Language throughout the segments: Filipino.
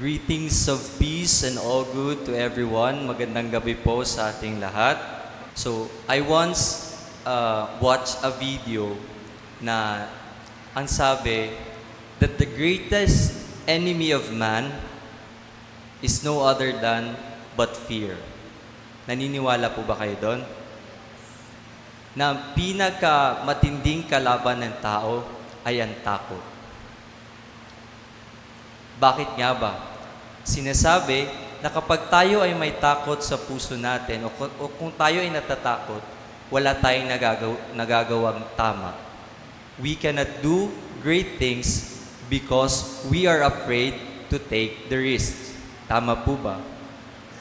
Greetings of peace and all good to everyone. Magandang gabi po sa ating lahat. So, I once watched a video na ang sabi that the greatest enemy of man is no other than but fear. Naniniwala po ba kayo doon? Na pinaka-matinding kalaban ng tao ay ang takot. Bakit nga ba? Sinasabi na kapag tayo ay may takot sa puso natin o kung tayo ay natatakot, wala tayong nagagawang tama. We cannot do great things because we are afraid to take the risk. Tama po ba?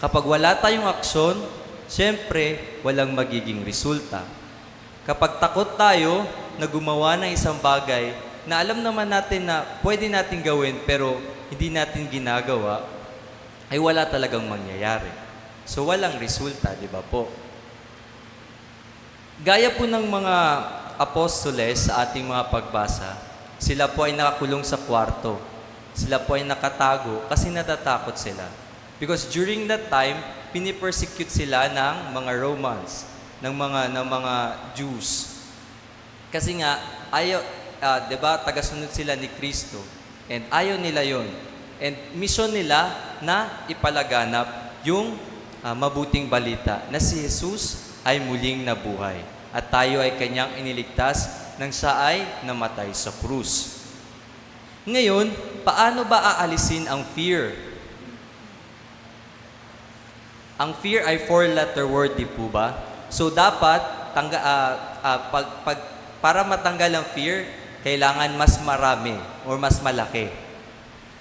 Kapag wala tayong aksyon, siyempre, walang magiging resulta. Kapag takot tayo na gumawa ng isang bagay na alam naman natin na pwede natin gawin pero hindi natin ginagawa, ay wala talagang mangyayari. So, walang resulta, di ba po? Gaya po ng mga apostoles sa ating mga pagbasa, sila po ay nakakulong sa kwarto. Sila po ay nakatago kasi natatakot sila. Because during that time, pinipersecute sila ng mga Romans, ng mga Jews. Kasi nga, ayaw, di ba, tagasunod sila ni Kristo. And ayaw nila yon. And mission nila na ipalaganap yung mabuting balita na si Jesus ay muling nabuhay. At tayo ay kanyang iniligtas nang siya ay namatay sa krus. Ngayon, paano ba aalisin ang fear? Ang fear ay 4-letter word, di po ba? So dapat, para matanggal ang fear, kailangan mas marami or mas malaki.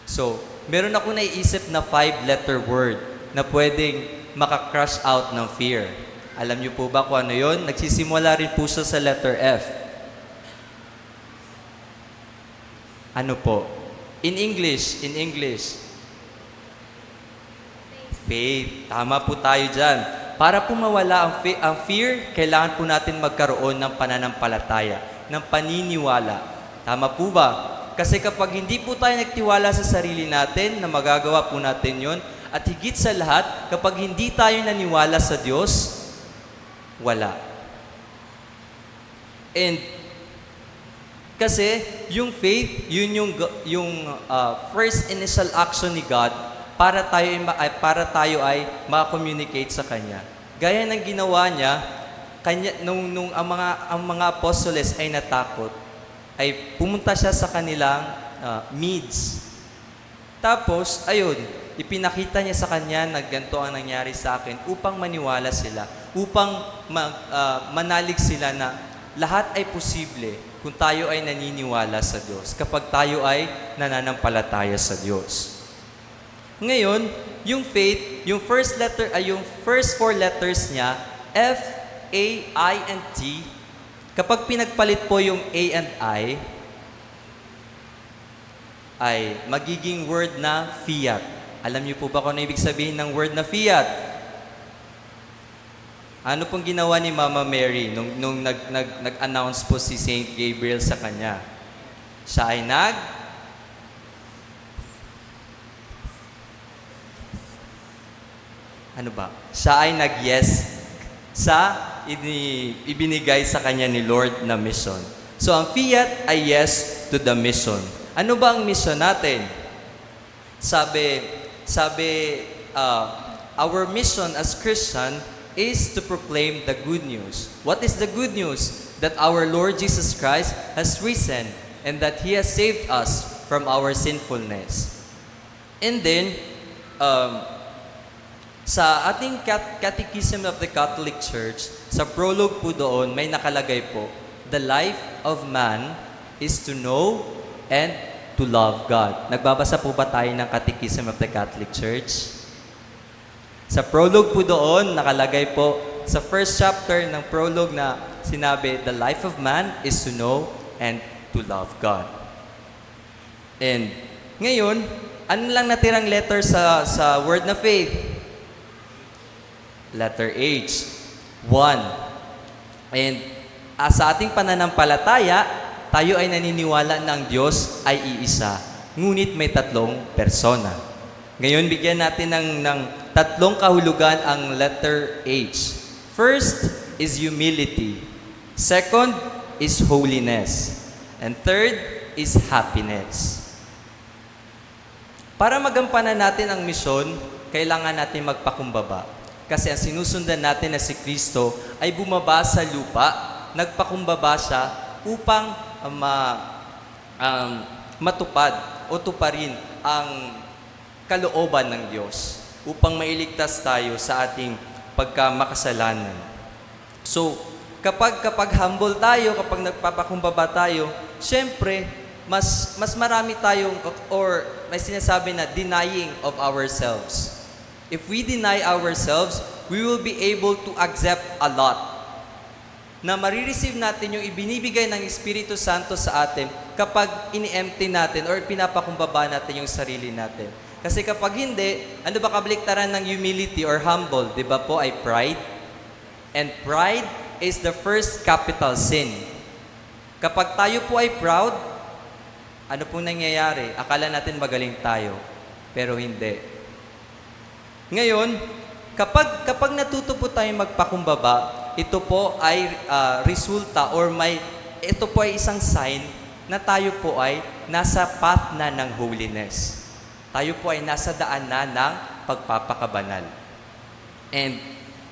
So, meron ako naiisip na 5-letter word na pwedeng maka-crush out ng fear. Alam niyo po ba kung ano yun? Nagsisimula rin po siya sa letter F. Ano po? In English. Faith. Tama po tayo dyan. Para po mawala ang fear, kailangan po natin magkaroon ng pananampalataya, ng paniniwala. Tama po ba? Kasi kapag hindi po tayo nagtiwala sa sarili natin na magagawa po natin yon, at higit sa lahat, kapag hindi tayo naniwala sa Diyos, wala. And kasi yung faith, yun yung first initial action ni God para tayo ay ma-communicate sa Kanya. Gaya ng ginawa niya, nung ang mga apostoles ay natakot, ay pumunta siya sa kanilang needs. Tapos, ayun, ipinakita niya sa kanya na ganito ang nangyari sa akin upang maniwala sila, upang manalig sila na lahat ay posible kung tayo ay naniniwala sa Diyos, kapag tayo ay nananampalataya sa Diyos. Ngayon, yung faith, yung first 4 letters niya, F, A, I, and T, kapag pinagpalit po yung A and I, ay magiging word na fiat. Alam niyo po ba kung ano ibig sabihin ng word na fiat? Ano pong ginawa ni Mama Mary nung nag-announce po si Saint Gabriel sa kanya? Siya ay Siya ay nag-yes sa ibinigay sa kanya ni Lord na mission. So, ang fiat ay yes to the mission. Ano ba ang mission natin? Sabi, our mission as Christian is to proclaim the good news. What is the good news? That our Lord Jesus Christ has risen and that He has saved us from our sinfulness. And then, sa ating Catechism of the Catholic Church, sa prologue po doon, may nakalagay po, the life of man is to know and to love God. Nagbabasa po ba tayo ng Catechism of the Catholic Church? Sa prologue po doon, nakalagay po, sa first chapter ng prologue na sinabi, the life of man is to know and to love God. And ngayon, ano lang natirang letter sa word na faith? Letter H, 1. And sa ating pananampalataya, tayo ay naniniwala na ang Diyos ay iisa, ngunit may 3 persona. Ngayon, bigyan natin ng tatlong kahulugan ang letter H. First is humility. Second is holiness. And third is happiness. Para magampanan natin ang misyon, kailangan natin magpakumbaba. Kasi ang sinusundan natin na si Kristo ay bumaba sa lupa, nagpakumbaba siya upang matupad o tuparin ang kalooban ng Diyos upang mailigtas tayo sa ating pagkamakasalanan. So, kapag humble tayo, kapag nagpapakumbaba tayo, syempre, mas marami tayong, or may sinasabi na denying of ourselves. If we deny ourselves, we will be able to accept a lot. Na marireceive natin yung ibinibigay ng Espiritu Santo sa atin kapag ini-empty natin or pinapakumbaba natin yung sarili natin. Kasi kapag hindi, ano ba kabaliktaran ng humility or humble? Di ba po ay pride? And pride is the first capital sin. Kapag tayo po ay proud, ano pong nangyayari? Akala natin magaling tayo, pero hindi. Ngayon, kapag natuto po tayo magpakumbaba, ito po ay resulta or ito po ay isang sign na tayo po ay nasa path na ng holiness. Tayo po ay nasa daan na ng pagpapakabanal. And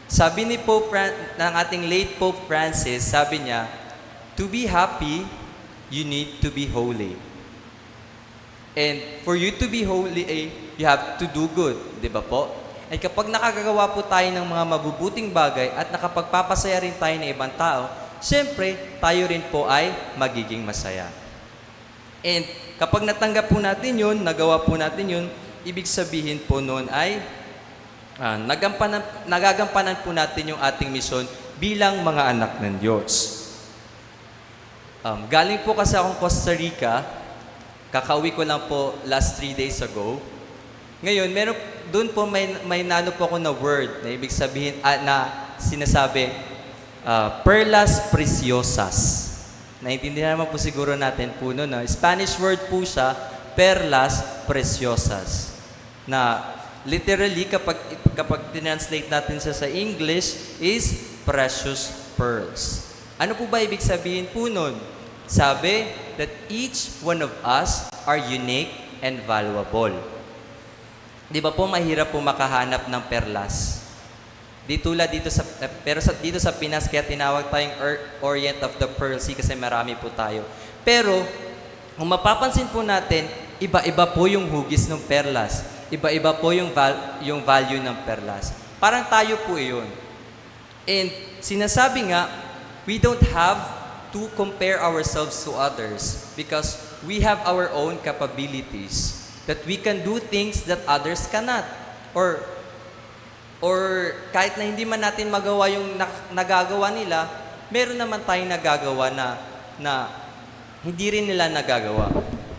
sabi ng ating late Pope Francis, sabi niya, to be happy, you need to be holy. And for you to be holy, you have to do good. Di ba po? Ay kapag nakagagawa po tayo ng mga mabubuting bagay at nakapagpapasaya rin tayo ng ibang tao, syempre, tayo rin po ay magiging masaya. And kapag natanggap po natin yun, nagawa po natin yun, ibig sabihin po noon ay nagagampanan po natin yung ating misyon bilang mga anak ng Diyos. Galing po kasi akong Costa Rica, kakauwi ko lang po last 3 days ago. Ngayon, doon po may nano po ako na word na ibig sabihin, na sinasabi, perlas preciosas. Naintindihan naman po siguro natin po no, na Spanish word po siya, perlas preciosas. Na literally, kapag tinranslate natin siya sa English, is precious pearls. Ano po ba ibig sabihin po nun? Sabi that each one of us are unique and valuable. Di ba po mahirap po makahanap ng perlas? Dito sa Pinas, kaya tinawag tayong Orient of the Pearl Sea kasi marami po tayo. Pero, kung mapapansin po natin, iba-iba po yung hugis ng perlas. Iba-iba po yung value ng perlas. Parang tayo po iyon. And sinasabi nga, we don't have to compare ourselves to others because we have our own capabilities that we can do things that others cannot. Or kahit na hindi man natin magawa yung nagagawa nila, meron naman tayong nagagawa na hindi rin nila nagagawa.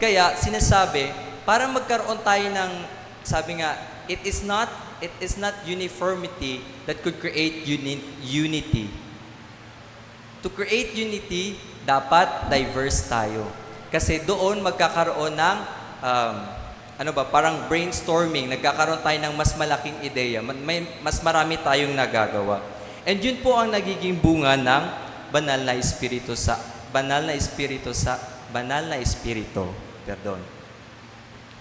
Kaya sinasabi, para magkaroon tayo ng, sabi nga, it is not uniformity that could create unity. To create unity, dapat diverse tayo. Kasi doon magkakaroon ng parang brainstorming, nagkakaroon tayo ng mas malaking ideya, mas marami tayong nagagawa. And yun po ang nagiging bunga ng banal na espiritu.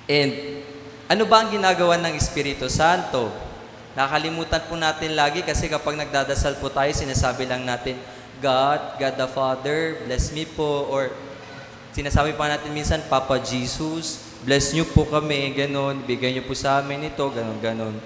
And ano ba ang ginagawa ng Espiritu Santo? Nakalimutan po natin lagi kasi kapag nagdadasal po tayo, sinasabi lang natin, God the Father, bless me po, or sinasabi pa natin minsan, Papa Jesus, bless nyo po kami, ganon, bigay nyo po sa amin ito, ganon.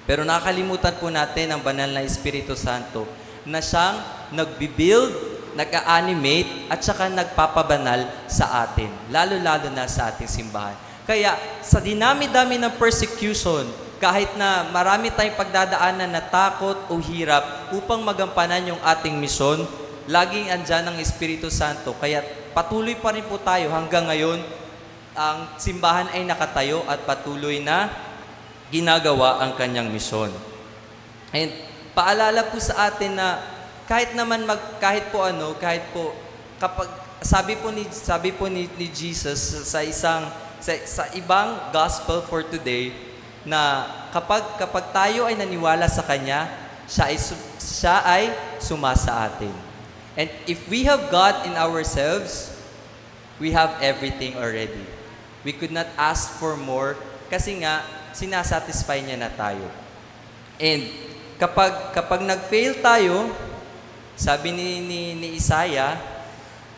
Pero nakakalimutan po natin ang banal na Espiritu Santo na siyang nagbibuild, nag-animate, at saka nagpapabanal sa atin, lalo-lalo na sa ating simbahan. Kaya sa dinami-dami ng persecution, kahit na marami tayong pagdadaanan na takot o hirap upang magampanan yung ating misyon, laging andyan ang Espiritu Santo. Kaya patuloy pa rin po tayo hanggang ngayon, ang simbahan ay nakatayo at patuloy na ginagawa ang kanyang misyon. And paalala po sa atin na kahit kapag sabi po ni Jesus sa ibang gospel for today, na kapag tayo ay naniwala sa Kanya, siya ay sumasa atin. And if we have God in ourselves, we have everything already. We could not ask for more kasi nga, sinasatisfy niya na tayo. And kapag nag-fail tayo, sabi ni Isaiah,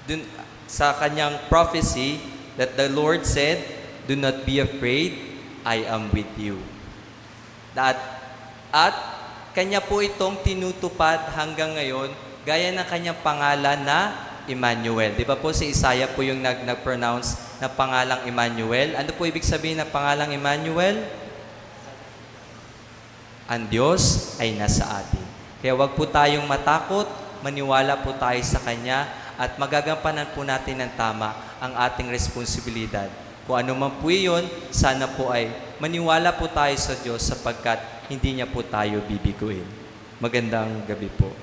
dun, sa kanyang prophecy, that the Lord said, "Do not be afraid, I am with you." At kanya po itong tinutupad hanggang ngayon, gaya ng kanyang pangalan na Emmanuel. Di ba po si Isaiah po yung nag-pronounce na pangalang Emmanuel? Ano po ibig sabihin ng pangalang Emmanuel? Ang Diyos ay nasa atin. Kaya wag po tayong matakot, maniwala po tayo sa Kanya, at magagampanan po natin ng tama ang ating responsibilidad. Kung ano man po yun, sana po ay maniwala po tayo sa Diyos sapagkat hindi niya po tayo bibiguin. Magandang gabi po.